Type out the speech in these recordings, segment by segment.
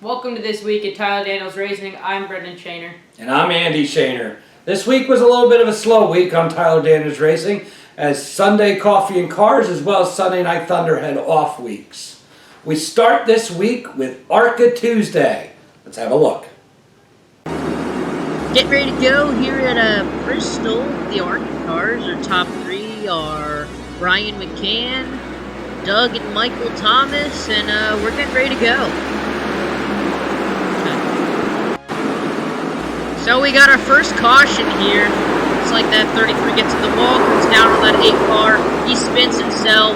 Welcome to This Week at Tyler Daniels Racing. I'm Brendan Shaner. And I'm Andy Shaner. This week was a little bit of a slow week on Tyler Daniels Racing, as Sunday Coffee and Cars as well as Sunday Night Thunder had off weeks. We start this week with ARCA Tuesday. Let's have a look. Getting ready to go here at Bristol. The ARCA cars. Our top three are Brian McCann, Doug and Michael Thomas, and we're getting ready to go. So we got our first caution here. It's like that 33 gets in the wall, comes down on that 8 car. He spins himself.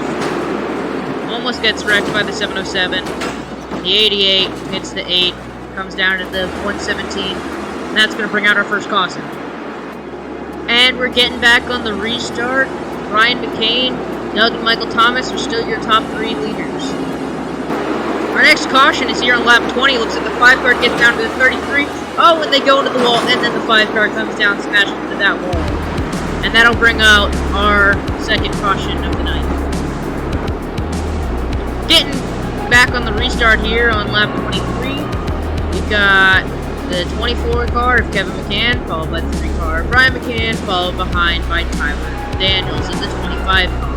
Almost gets wrecked by the 707. The 88 hits the 8, comes down to the 117. And that's going to bring out our first caution. And we're getting back on the restart. Brian McCain, Doug and Michael Thomas are still your top 3 leaders. Our next caution is here on lap 20. Looks like the 5 car gets down to the 33. Oh, and they go into the wall, and then the 5 car comes down, smashes into that wall. And that'll bring out our second caution of the night. Getting back on the restart here on lap 23. We've got the 24 car of Kevin McCann, followed by the 3 car of Brian McCann, followed behind by Tyler Daniels in the 25 car.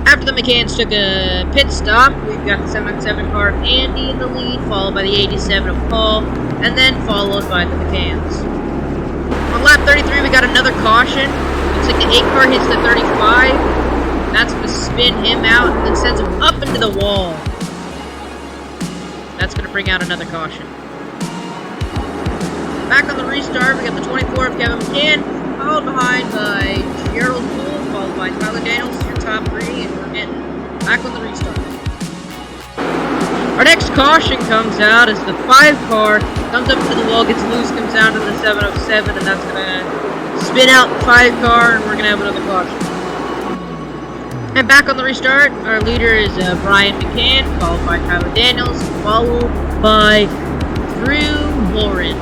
After the McCanns took a pit stop, we've got the 707 car of Andy in the lead, followed by the 87 of Paul, and then followed by the McCanns. On lap 33, we got another caution. Looks like the 8 car hits the 35. That's going to spin him out and then sends him up into the wall. That's going to bring out another caution. Back on the restart, we got the 24 of Kevin McCann, followed behind by Gerald Poole, followed by Tyler Daniels, your top 3, and we're getting back on the restart. Our next caution comes out as the 5 car comes up to the wall, gets loose, comes down to the 707, and that's going to spin out the 5 car, and we're going to have another caution. And back on the restart, our leader is Brian McCann, followed by Tyler Daniels, followed by Drew Warren.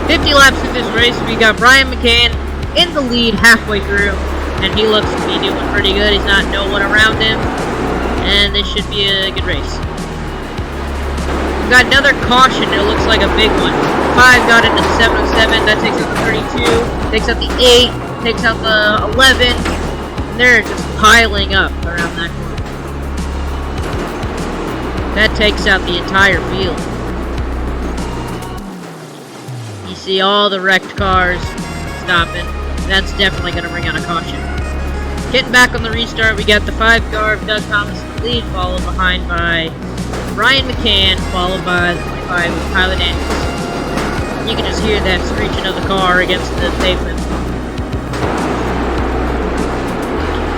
50 laps of this race, we got Brian McCann in the lead halfway through, and he looks to be doing pretty good. He's not no one around him, and this should be a good race. We got another caution. It looks like a big one. 5 got into the 707. That takes out the 32. Takes out the 8. Takes out the 11. And they're just piling up around that corner. That takes out the entire field. You see all the wrecked cars stopping. That's definitely going to bring out a caution. Getting back on the restart, we got the 5 car of Doug Thomas in the lead, followed behind by Brian McCann, followed by the 25 of Tyler Daniels. You can just hear that screeching of the car against the pavement.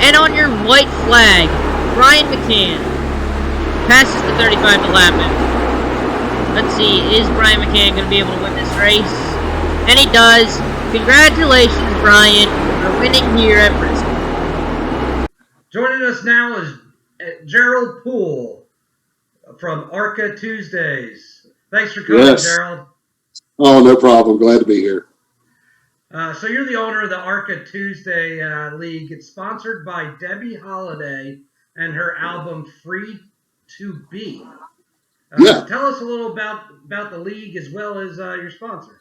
And on your white flag, Brian McCann passes the 35 to Lapin. Let's see, is Brian McCann going to be able to win this race? And he does. Congratulations, Brian, for winning here at Bristol. Joining us now is Gerald Poole from ARCA Tuesdays. Thanks for coming, Yes. Gerald. Oh, no problem. Glad to be here. So you're the owner of the ARCA Tuesday League. It's sponsored by Debbie Holiday and her album Free to Be. Yeah. Tell us a little about the league as well as your sponsor.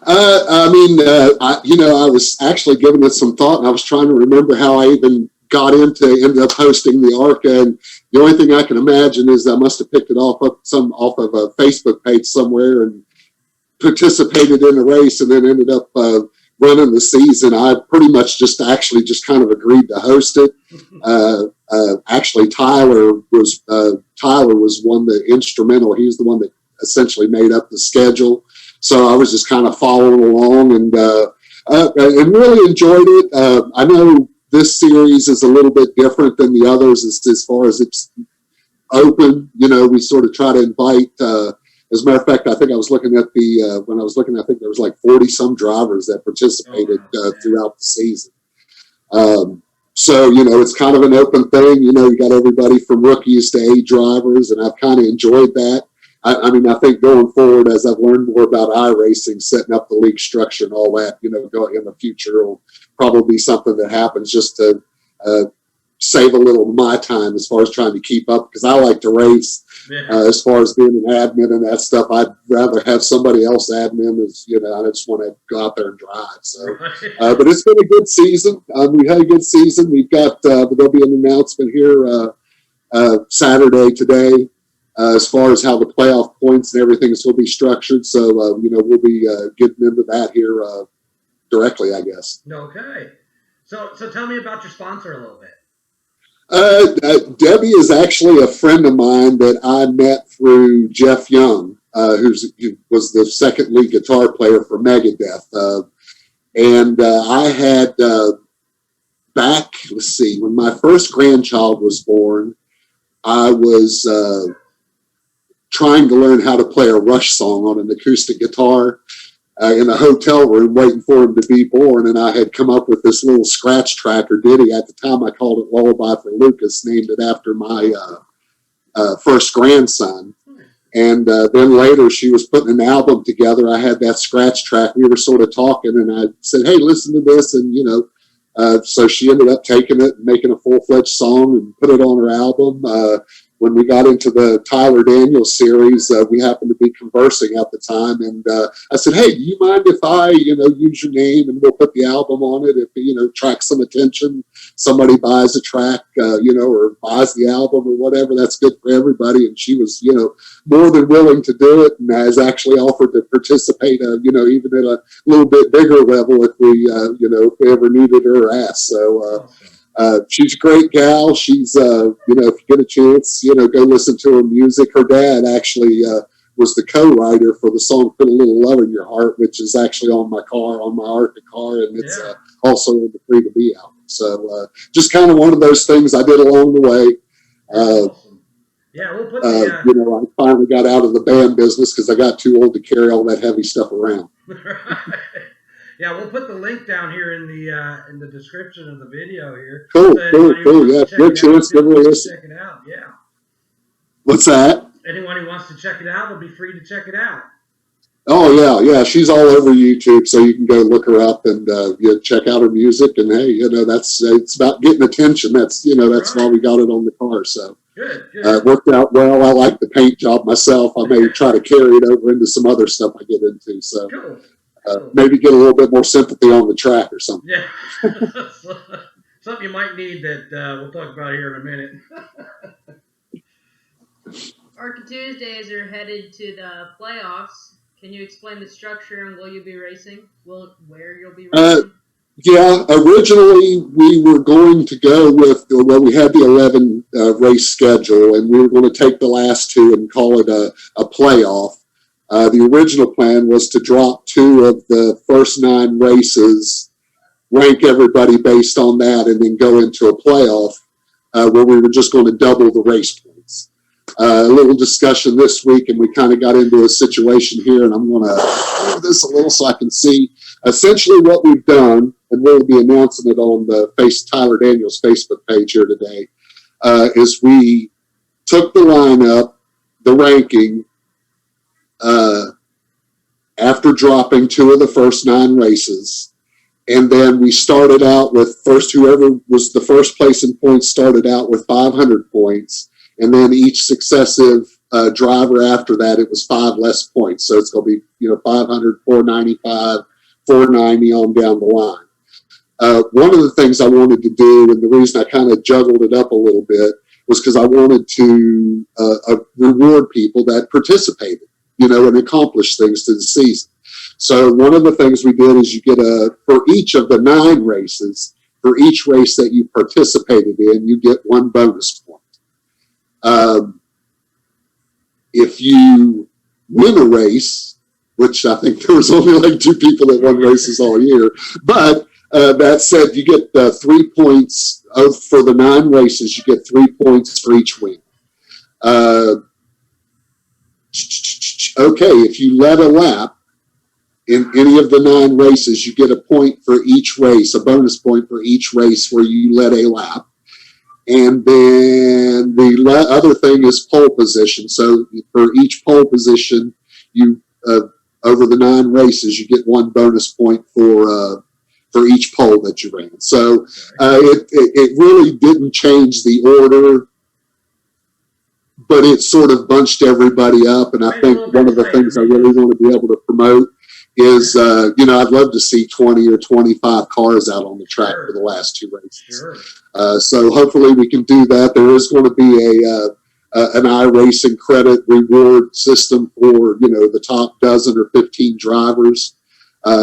I was actually giving it some thought, and I was trying to remember how I even ended up hosting the ARCA, and the only thing I can imagine is I must have picked it off of a Facebook page somewhere and participated in the race, and then ended up running the season. I pretty much just kind of agreed to host it. Actually, Tyler was one that instrumental. He was the one that essentially made up the schedule. So I was just kind of following along and really enjoyed it. I know this series is a little bit different than the others as far as it's open. You know, we sort of try to invite. As a matter of fact, I think I was looking at I think there was like 40 some drivers that participated throughout the season. So, you know, it's kind of an open thing. You know, you got everybody from rookies to A drivers, and I've kind of enjoyed that. I think going forward, as I've learned more about iRacing, setting up the league structure and all that, you know, going in the future will probably be something that happens just to save a little of my time as far as trying to keep up, because I like to race. As far as being an admin and that stuff, I'd rather have somebody else admin. As you know, I just want to go out there and drive. So, but it's been a good season. We had a good season. We've got there'll be an announcement here Saturday today as far as how the playoff points and everything will be structured. So we'll be getting into that here directly, I guess. Okay. So tell me about your sponsor a little bit. Debbie is actually a friend of mine that I met through Jeff Young, who was the second lead guitar player for Megadeth. And I had back, when my first grandchild was born, I was trying to learn how to play a Rush song on an acoustic guitar in a hotel room waiting for him to be born, and I had come up with this little scratch track or ditty. At the time I called it Lullaby for Lucas, named it after my first grandson. And then later she was putting an album together. I had that scratch track. We were sort of talking, and I said, hey, listen to this. And so she ended up taking it and making a full-fledged song and put it on her album. When we got into the Tyler Daniels series, we happened to be conversing at the time, and I said, hey, do you mind if I, use your name and we'll put the album on it? If, track some attention, somebody buys a track, or buys the album or whatever, that's good for everybody. And she was, more than willing to do it, and has actually offered to participate, even at a little bit bigger level if we, if we ever needed her or asked. So, she's a great gal. She's, if you get a chance, go listen to her music. Her dad actually was the co-writer for the song Put a Little Love in Your Heart, which is actually on my ARCA car, and it's also in the Free to Be album. So just kind of one of those things I did along the way. Awesome. Yeah, we'll put the, I finally got out of the band business because I got too old to carry all that heavy stuff around. Yeah, we'll put the link down here in the description of the video here. Cool. Yeah, good chance to listen. Check it out. Yeah. What's that? Anyone who wants to check it out will be free to check it out. Oh yeah. She's all over YouTube, so you can go look her up and check out her music. And hey, it's about getting attention. That's that's why we got it on the car. So good. It worked out well. I like the paint job myself. I may try to carry it over into some other stuff I get into. So. Cool. Maybe get a little bit more sympathy on the track or something. Yeah. Something you might need that we'll talk about here in a minute. ARCA Tuesdays are headed to the playoffs. Can you explain the structure and will you be racing? Where you'll be racing? Yeah, originally we were going to go with, we had the 11 race schedule, and we were going to take the last two and call it a playoff. The original plan was to drop 2 of the first 9 races, rank everybody based on that, and then go into a playoff where we were just going to double the race points. A little discussion this week, and we kind of got into a situation here, and I'm going to move this a little so I can see essentially what we've done, and we'll be announcing it on the Tyler Daniels Facebook page here today, is we took the lineup, the ranking, after dropping 2 of the first 9 races, and then we started out with whoever was the first place in points started out with 500 points, and then each successive driver after that, it was 5 less points. So it's going to be 500, 495, 490 on down the line. One of the things I wanted to do, and the reason I kind of juggled it up a little bit, was because I wanted to reward people that participated, and accomplish things to the season. So one of the things we did is you get for each of the 9 races, for each race that you participated in, you get 1 bonus point. If you win a race, which I think there was only like 2 people that won races all year, but that said, you get 3 points for the 9 races, you get 3 points for each win. Okay, if you led a lap in any of the 9 races, you get a point for each race, a bonus point for each race where you led a lap. And then the other thing is pole position. So for each pole position, you over the 9 races, you get 1 bonus point for for each pole that you ran. So it really didn't change the order, but it sort of bunched everybody up. And I think one of the things I really want to be able to promote is, I'd love to see 20 or 25 cars out on the track for the last 2 races. So hopefully we can do that. There is going to be an iRacing credit reward system for, the top dozen or 15 drivers.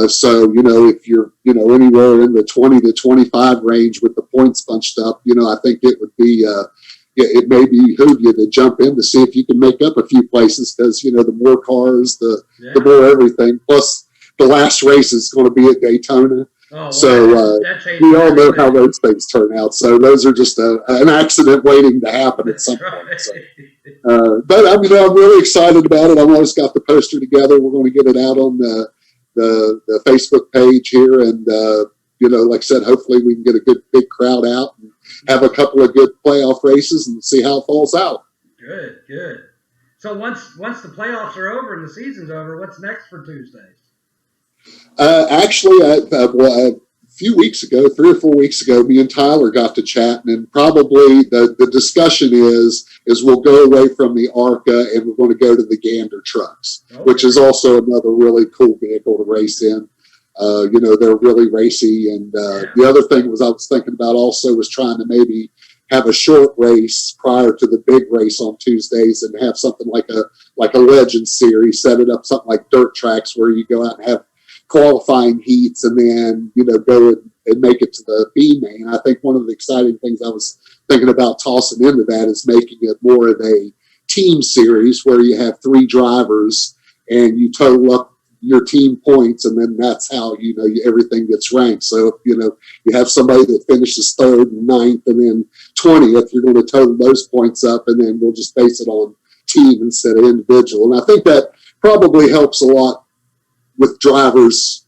So, if you're, anywhere in the 20 to 25 range with the points bunched up, I think it would be, it may behoove you to jump in to see if you can make up a few places because, the more cars, the more everything. Plus, the last race is going to be at Daytona. So we all know how those things turn out. So those are just an accident waiting to happen at some point. So, but I'm really excited about it. I've almost got the poster together. We're going to get it out on the Facebook page here, and like I said, hopefully we can get a good big crowd out and have a couple of good playoff races and see how it falls out. Good. So once the playoffs are over and the season's over, what's next for Tuesdays? Actually, a few weeks ago, 3 or 4 weeks ago, me and Tyler got to chatting, and probably the discussion is we'll go away from the ARCA and we're going to go to the Gander trucks, which is also another really cool vehicle to race in. They're really racy. And the other thing I was thinking about also was trying to maybe have a short race prior to the big race on Tuesdays and have something like a Legends series, set it up something like dirt tracks where you go out and have qualifying heats and then, go and make it to the B main. I think one of the exciting things I was thinking about tossing into that is making it more of a team series where you have 3 drivers and you total up your team points, and then that's how, everything gets ranked. So, you have somebody that finishes 3rd and 9th and then 20th, you're going to total those points up, and then we'll just base it on team instead of individual. And I think that probably helps a lot with drivers,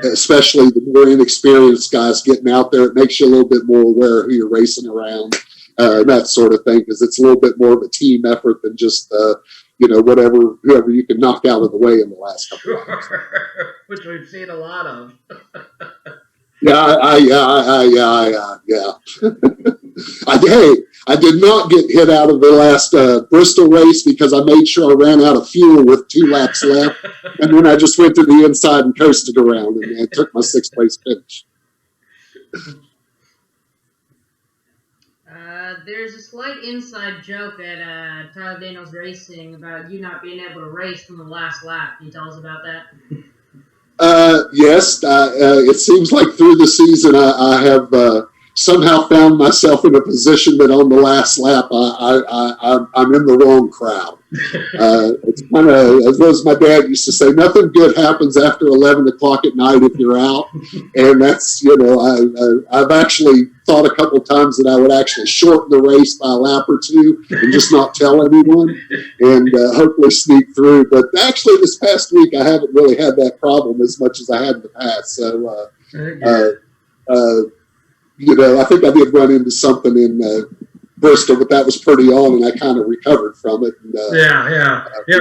especially the more inexperienced guys getting out there. It makes you a little bit more aware of who you're racing around, that sort of thing, because it's a little bit more of a team effort than just, whoever you can knock out of the way in the last couple of years. Which we've seen a lot of. Yeah. I did not get hit out of the last Bristol race because I made sure I ran out of fuel with 2 laps left, and then I just went to the inside and coasted around and took my 6th place finish. There's a slight inside joke at Tyler Daniels Racing about you not being able to race from the last lap. Can you tell us about that? Yes. It seems like through the season I have somehow found myself in a position that on the last lap I'm in the wrong crowd. It's kind of, as my dad used to say, nothing good happens after 11 o'clock at night if you're out. And that's, I've actually thought a couple times that I would actually shorten the race by a lap or 2 and just not tell anyone and hopefully sneak through. But actually this past week I haven't really had that problem as much as I had in the past. So, I think I did run into something in Bristol, but that was pretty on, and I kind of recovered from it. And,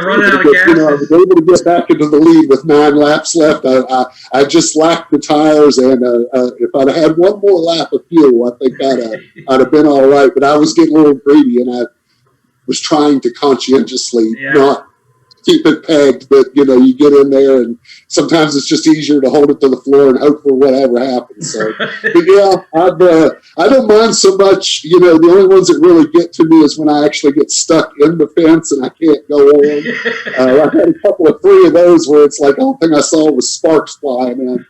running out of gas. I was able to get back into the lead with 9 laps left. I just lacked the tires, and if I'd had one more lap of fuel, I think I'd have been all right. But I was getting a little greedy, and I was trying to conscientiously not keep it pegged, but you get in there and sometimes it's just easier to hold it to the floor and hope for whatever happens. So, but I don't mind so much. The only ones that really get to me is when I actually get stuck in the fence and I can't go on. I've had a couple of 3 of those where it's like the whole thing I saw was sparks flying and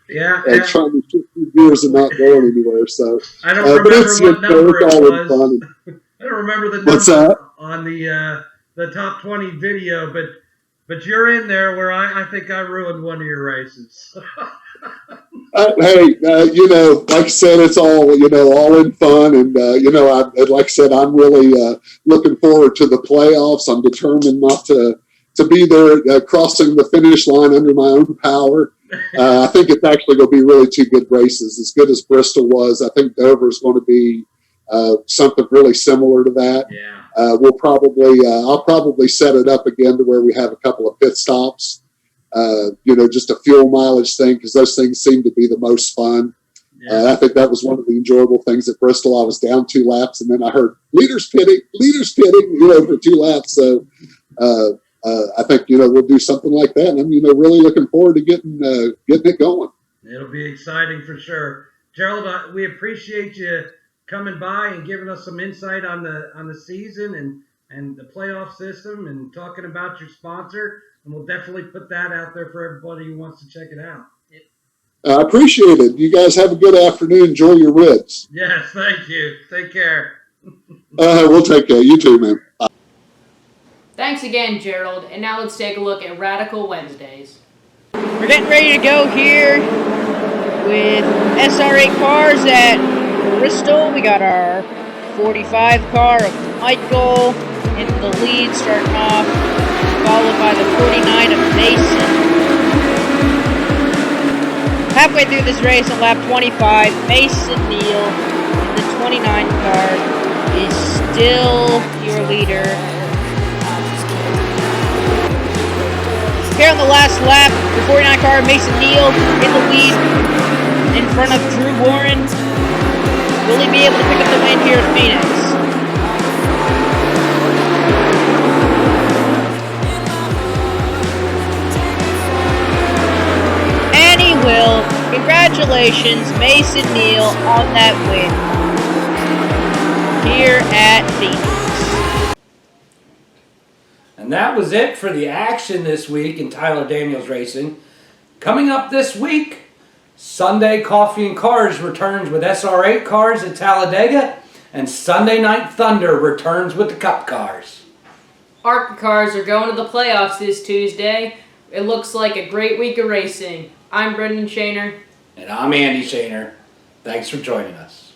trying to shift through gears and not going anywhere. So I don't remember what number it was. I don't remember the number What's that? On the top 20 video, but you're in there where I think I ruined one of your races. Hey, like I said, it's all, all in fun. And, like I said, I'm really looking forward to the playoffs. I'm determined not to be there crossing the finish line under my own power. I think it's actually going to be really 2 good races. As good as Bristol was, I think Dover is going to be something really similar to that. Yeah. I'll probably set it up again to where we have a couple of pit stops, just a fuel mileage thing, because those things seem to be the most fun. I think that was one of the enjoyable things at Bristol. I was down 2 laps, and then I heard leaders pitting, for 2 laps. So I think we'll do something like that, and I'm really looking forward to getting it going. It'll be exciting for sure. Gerald, we appreciate you coming by and giving us some insight on the season and the playoff system and talking about your sponsor. And we'll definitely put that out there for everybody who wants to check it out. I appreciate it. You guys have a good afternoon. Enjoy your ribs. Yes, thank you. Take care. We'll take care. You too, man. Bye. Thanks again, Gerald. And now let's take a look at Radical Wednesdays. We're getting ready to go here with SR8 cars at Bristol. We got our 45 car of Michael in the lead starting off, followed by the 49 of Mason. Halfway through this race on lap 25, Mason Neal in the 29 car is still your leader. Here on the last lap, the 49 car, Mason Neal in the lead in front of Drew Warren. Will he be able to pick up the win here at Phoenix? And he will. Congratulations, Mason Neal, on that win here at Phoenix. And that was it for the action this week in Tyler Daniels Racing. Coming up this week, Sunday Coffee and Cars returns with SR8 cars at Talladega, and Sunday Night Thunder returns with the Cup cars. ARCA cars are going to the playoffs this Tuesday. It looks like a great week of racing. I'm Brendan Shaner. And I'm Andy Shaner. Thanks for joining us.